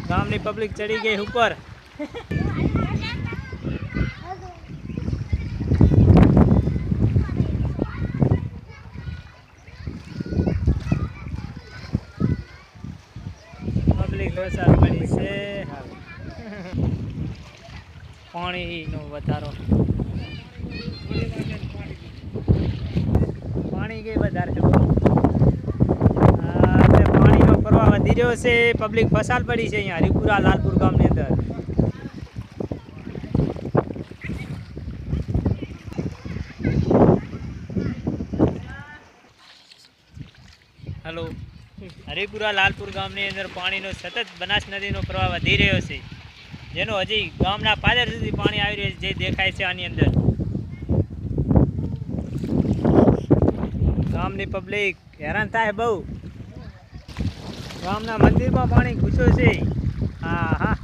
ગામની પબ્લિક ચડી ગઈ ઉપર. પબ્લિક વરસાદ પડી છે. પાણીનો વધારો, પાણી કઈ વધારે છે. પાણીનો પ્રવાહ વધી રહ્યો છે. પબ્લિક ફસાલ પડી છે અહીંયા હરિપુરા લાલપુર ગામની અંદર. હેલો, હરિપુરા લાલપુર ગામની અંદર પાણીનો સતત બનાસ નદીનો પ્રવાહ વધી રહ્યો છે, જેનો હજી ગામના પાદર સુધી પાણી આવી રહ્યું છે, જે દેખાય છે આની અંદર. ગામની પબ્લિક હેરાન થાય બહુ. ગામના મંદિરમાં પાણી ઘૂસ્યો છે. હા હા.